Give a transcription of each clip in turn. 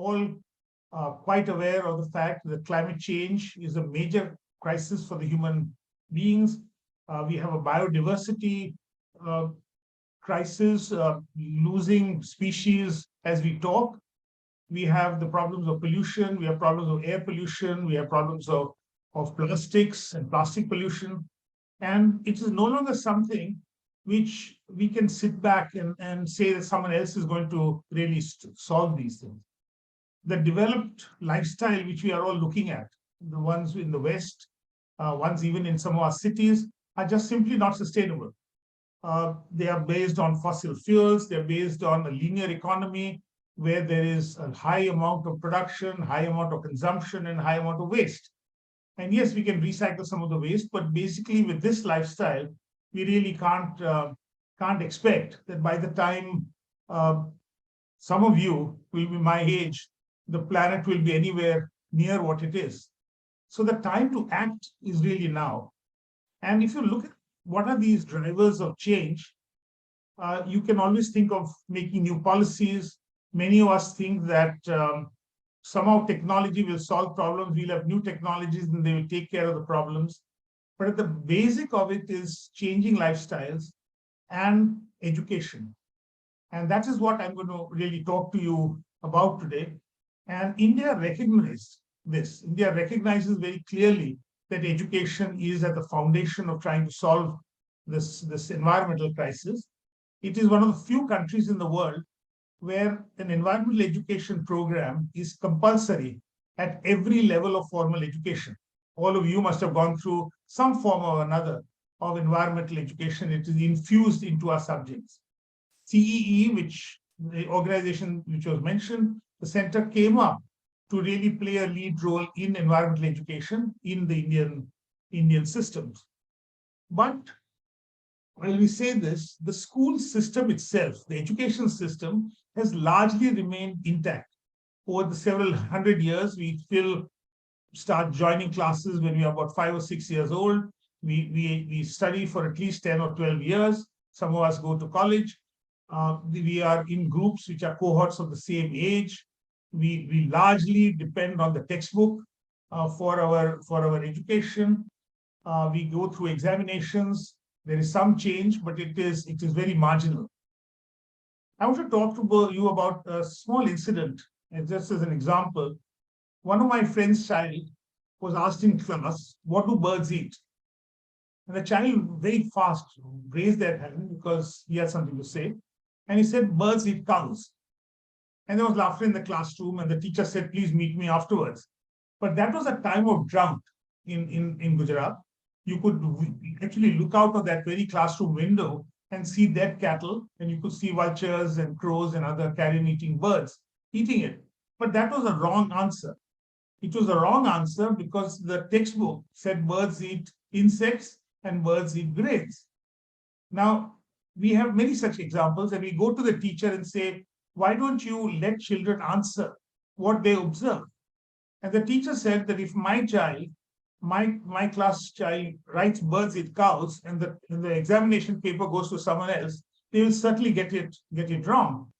all quite aware of the fact that climate change is a major crisis for the human beings. We have a biodiversity crisis, losing species as we talk. We have the problems of pollution, we have problems of air pollution, we have problems of plastics and plastic pollution. And it is no longer something which we can sit back and say that someone else is going to really solve these things. The developed lifestyle which we are all looking at, the ones in the West, ones even in some of our cities, are just simply not sustainable. They are based on fossil fuels, they're based on a linear economy where there is a high amount of production, high amount of consumption, and high amount of waste. And yes, we can recycle some of the waste, but basically with this lifestyle, we really can't expect that by the time some of you will be my age, the planet will be anywhere near what it is. So the time to act is really now. And if you look at what are these drivers of change, you can always think of making new policies. Many of us think that somehow technology will solve problems. We'll have new technologies and they will take care of the problems. But at the basic of it is changing lifestyles and education. And that is what I'm going to really talk to you about today. And India recognized this. India recognizes very clearly that education is at the foundation of trying to solve this environmental crisis. It is one of the few countries in the world where an environmental education program is compulsory at every level of formal education. All of you must have gone through some form or another of environmental education. It is infused into our subjects. CEE, which the organization which was mentioned, the center came up to really play a lead role in environmental education in the Indian systems. But when we say this, the school system itself, the education system, has largely remained intact. Over the several hundred years, we still start joining classes when we are about 5 or 6 years old. We study for at least 10 or 12 years. Some of us go to college. We are in groups which are cohorts of the same age. We largely depend on the textbook for our education. We go through examinations. There is some change, but it is very marginal. I want to talk to you about a small incident, and just as an example. One of my friend's child was asked in class, "What do birds eat?" And the child very fast raised their hand because he had something to say. And he said, "Birds eat cows." And there was laughter in the classroom, and the teacher said, "Please meet me afterwards." But that was a time of drought in Gujarat. You could actually look out of that very classroom window and see dead cattle, and you could see vultures and crows and other carrion-eating birds eating it. But that was a wrong answer. It was a wrong answer because the textbook said birds eat insects and birds eat grains. Now, we have many such examples, and we go to the teacher and say, "Why don't you let children answer what they observe?" And the teacher said that if my child, my class child writes birds eat cows, and the examination paper goes to someone else, they will certainly get it wrong.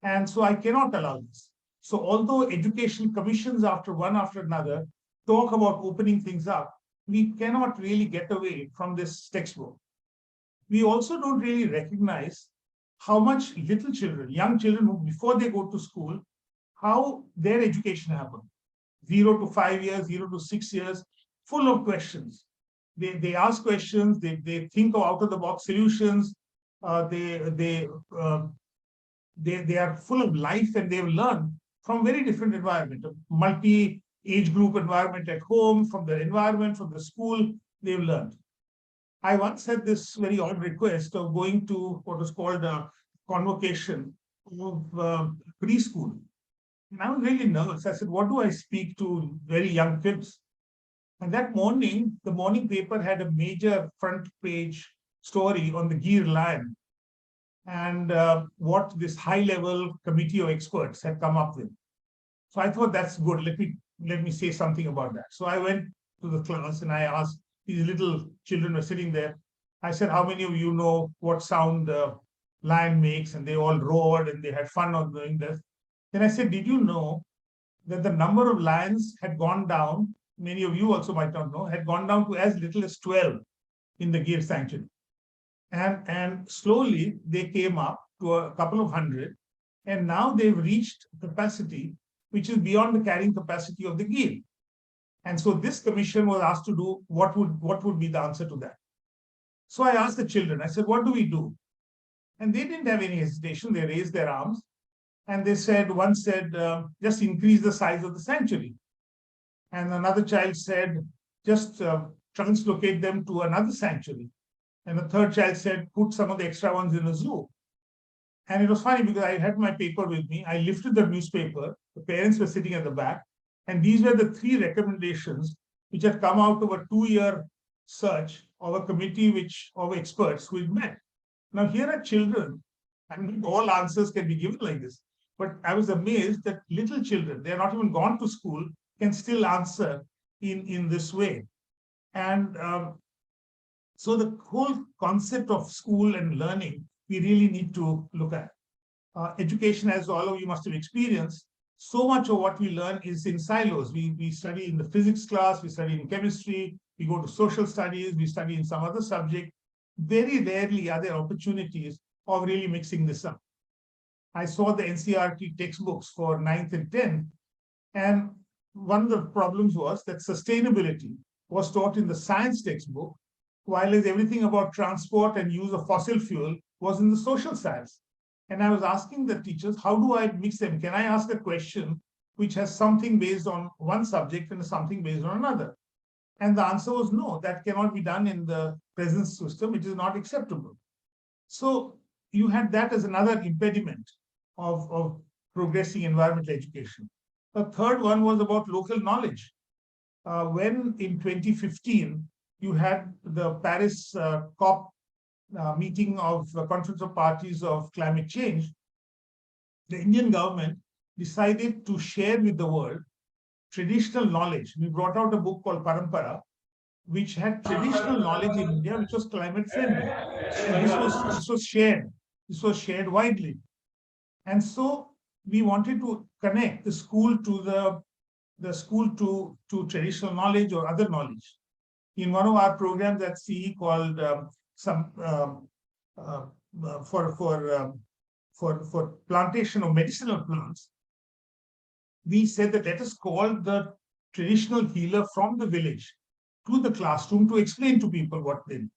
And so I cannot allow this. So although education commissions one after another talk about opening things up, we cannot really get away from this textbook. We also don't really recognize how much little children, young children, who before they go to school, how their education happens. 0 to 5 years, 0 to 6 years, full of questions. They ask questions, they think of out-of-the-box solutions, they are full of life, and they've learned from very different environment, a multi-age group environment at home, from the environment, from the school, they've learned. I once had this very odd request of going to what was called a convocation of preschool. And I was really nervous. I said, "What do I speak to very young kids?" And that morning, the morning paper had a major front page story on the Gir lion and what this high-level committee of experts had come up with. So I thought, that's good. Let me say something about that. So I went to the class and I asked, these little children were sitting there. I said, "How many of you know what sound the lion makes?" And they all roared and they had fun on doing this. Then I said, "Did you know that the number of lions had gone down, many of you also might not know, had gone down to as little as 12 in the Gir sanctuary. And slowly they came up to a couple of hundred, and now they've reached capacity which is beyond the carrying capacity of the Gir. And so this commission was asked to do what would be the answer to that. So I asked the children, I said, what do we do? And they didn't have any hesitation. They raised their arms and they said, one said, just increase the size of the sanctuary. And another child said, just translocate them to another sanctuary. And the third child said, put some of the extra ones in a zoo. And it was funny because I had my paper with me. I lifted the newspaper. The parents were sitting at the back. And these were the 3 recommendations which had come out of a 2-year search of a committee of experts who had met. Now, here are children, and all answers can be given like this. But I was amazed that little children, they are not even gone to school, can still answer in this way. And so the whole concept of school and learning, we really need to look at. Education, as all of you must have experienced, so much of what we learn is in silos. We study in the physics class, we study in chemistry, we go to social studies, we study in some other subject. Very rarely are there opportunities of really mixing this up. I saw the NCERT textbooks for 9th and 10th, and one of the problems was that sustainability was taught in the science textbook, while everything about transport and use of fossil fuel was in the social science. And I was asking the teachers, how do I mix them? Can I ask a question which has something based on one subject and something based on another? And the answer was no, that cannot be done in the present system. It is not acceptable. So you had that as another impediment of progressing environmental education. The third one was about local knowledge. When in 2015, you had the Paris COP meeting of the Conference of Parties of Climate Change, the Indian government decided to share with the world traditional knowledge. We brought out a book called Parampara, which had traditional knowledge in India, which was climate friendly. And this was shared. This was shared widely. And so we wanted to connect the school to the school to traditional knowledge or other knowledge. In one of our programs at CE called for plantation of medicinal plants, we said that let us call the traditional healer from the village to the classroom to explain to people what they do.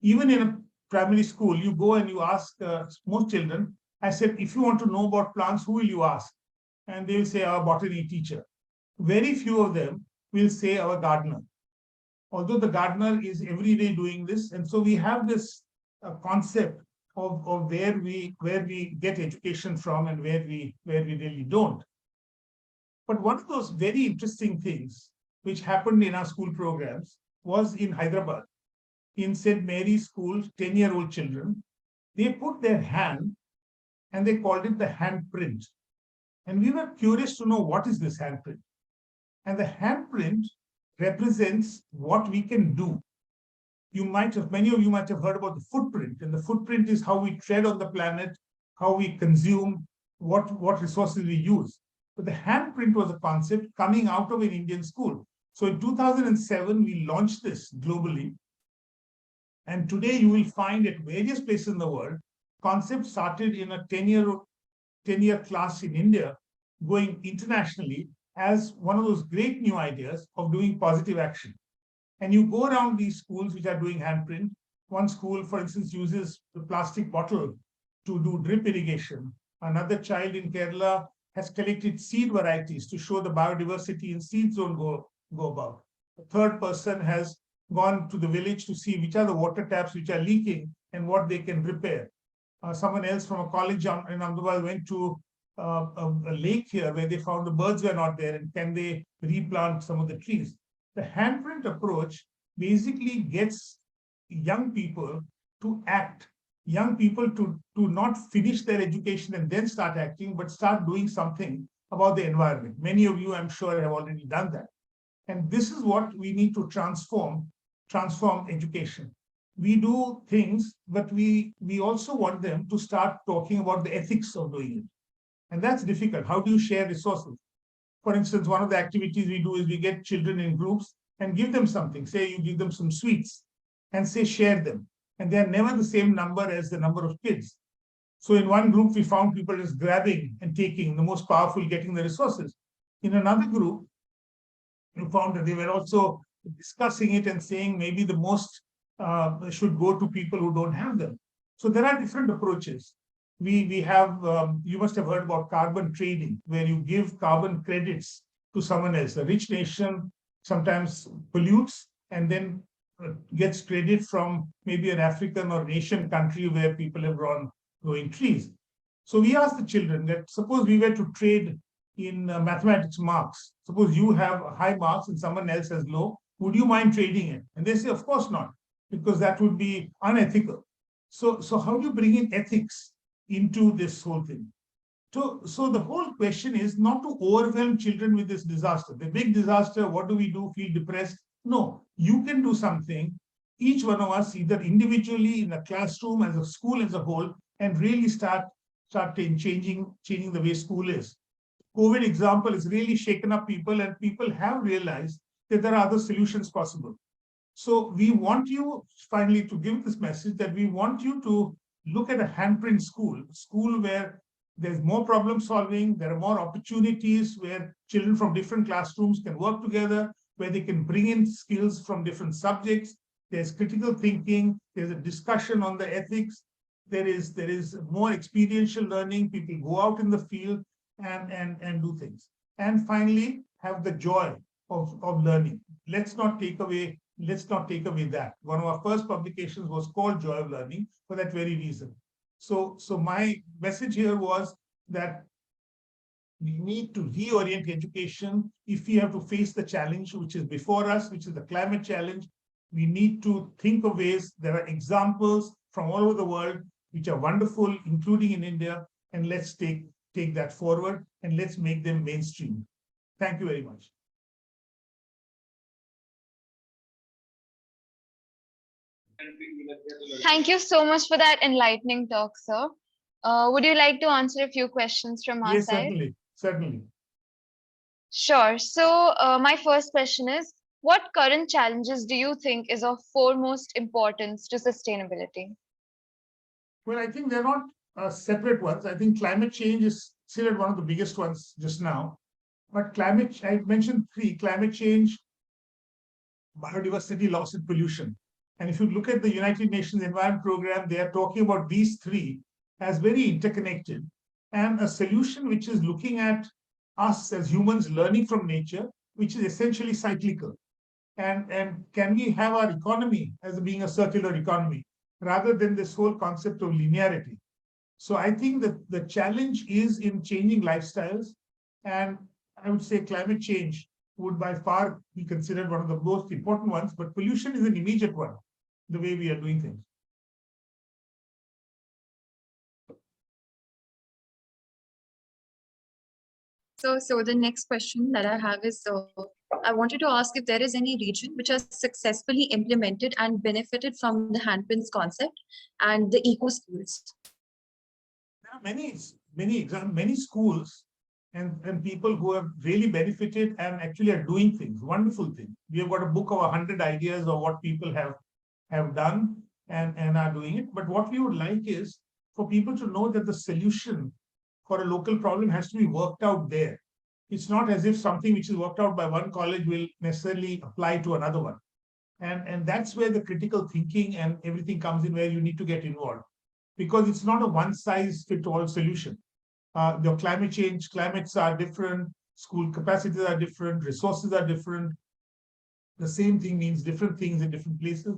Even in a primary school, you go and you ask most children, I said, if you want to know about plants, who will you ask? And they will say our botany teacher. Very few of them will say our gardener, although the gardener is every day doing this. And so we have this concept of where we get education from and where we really don't. But one of those very interesting things which happened in our school programs was in Hyderabad. In St. Mary's School, 10-year-old children, they put their hand and they called it the handprint. And we were curious to know what is this handprint. And the handprint represents what we can do. Many of you might have heard about the footprint, and the footprint is how we tread on the planet, how we consume, what resources we use. But the handprint was a concept coming out of an Indian school. So in 2007, we launched this globally. And today you will find at various places in the world, concepts started in a 10-year class in India, going internationally as one of those great new ideas of doing positive action. And you go around these schools which are doing handprint. One school, for instance, uses the plastic bottle to do drip irrigation. Another child in Kerala has collected seed varieties to show the biodiversity in seeds don't go about. A third person has gone to the village to see which are the water taps which are leaking and what they can repair. Someone else from a college in Ahmedabad went to a lake here where they found the birds were not there, and can they replant some of the trees? The handprint approach basically gets young people to act, young people to not finish their education and then start acting, but start doing something about the environment. Many of you, I'm sure, have already done that. And this is what we need to transform education. We do things, but we also want them to start talking about the ethics of doing it. And that's difficult. How do you share resources? For instance, one of the activities we do is we get children in groups and give them something. Say you give them some sweets and say share them. And they are never the same number as the number of kids. So in one group, we found people just grabbing and taking, the most powerful getting the resources. In another group, we found that they were also discussing it and saying maybe the most should go to people who don't have them. So there are different approaches. We have, you must have heard about carbon trading, where you give carbon credits to someone else. A rich nation sometimes pollutes and then gets credit from maybe an African or Asian country where people have growing trees. So we asked the children that suppose we were to trade in mathematics marks. Suppose you have high marks and someone else has low. Would you mind trading it? And they say, of course not, because that would be unethical. So how do you bring in ethics into this whole thing? So the whole question is not to overwhelm children with this disaster. The big disaster, what do we do? Feel depressed? No, you can do something, each one of us, either individually, in a classroom, as a school as a whole, and really start changing the way school is. COVID example has really shaken up people, and people have realized that there are other solutions possible. So we want you finally to give this message that we want you to look at a handprint school where there's more problem solving, there are more opportunities where children from different classrooms can work together, where they can bring in skills from different subjects. There's critical thinking, there's a discussion on the ethics, there is more experiential learning, people go out in the field and do things. And finally, have the joy of learning. Let's not take away that. One of our first publications was called Joy of Learning for that very reason. So my message here was that we need to reorient education. If we have to face the challenge which is before us, which is the climate challenge, we need to think of ways. There are examples from all over the world which are wonderful, including in India, and let's take that forward and let's make them mainstream. Thank you very much. Thank you so much for that enlightening talk, sir. Would you like to answer a few questions from our side? Yes, certainly. Sure. So my first question is, what current challenges do you think is of foremost importance to sustainability? Well, I think they're not separate ones. I think climate change is still one of the biggest ones just now. But I mentioned three: climate change, biodiversity loss, and pollution. And if you look at the United Nations Environment Program, they are talking about these three as very interconnected, and a solution which is looking at us as humans learning from nature, which is essentially cyclical. And can we have our economy as being a circular economy rather than this whole concept of linearity? So I think that the challenge is in changing lifestyles, and I would say climate change would by far be considered one of the most important ones, but pollution is an immediate one, the way we are doing things. So the next question that I have is, I wanted to ask if there is any region which has successfully implemented and benefited from the handprints concept and the eco schools. There are many schools and people who have really benefited and actually are doing things, wonderful things. We have got a book of 100 ideas of what people have done and are doing it. But what we would like is for people to know that the solution for a local problem has to be worked out there. It's not as if something which is worked out by one college will necessarily apply to another one. And that's where the critical thinking and everything comes in, where you need to get involved. Because it's not a one-size-fits-all solution. The climates are different, school capacities are different, resources are different. The same thing means different things in different places.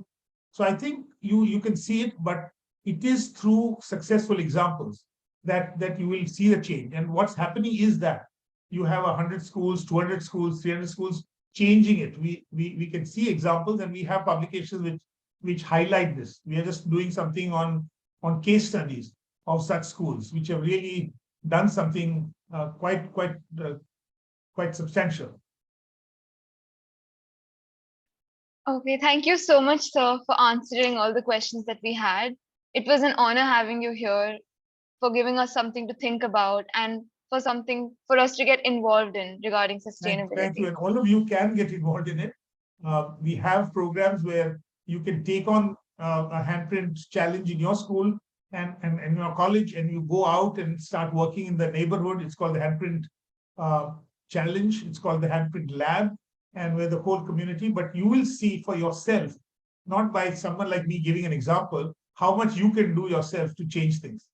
So I think you can see it, but it is through successful examples that you will see the change. And what's happening is that you have 100 schools, 200 schools, 300 schools changing it. We can see examples, and we have publications which highlight this. We are just doing something on case studies of such schools, which have really done something quite substantial. Okay, thank you so much, sir, for answering all the questions that we had. It was an honor having you here, for giving us something to think about, and for something for us to get involved in regarding Thank you. sustainability? And all of you can get involved in it. We have programs where you can take on a handprint challenge in your school and in your college, and you go out and start working in the neighborhood. It's called the handprint challenge. It's called the handprint lab, and where the whole community, but you will see for yourself, not by someone like me giving an example, how much you can do yourself to change things.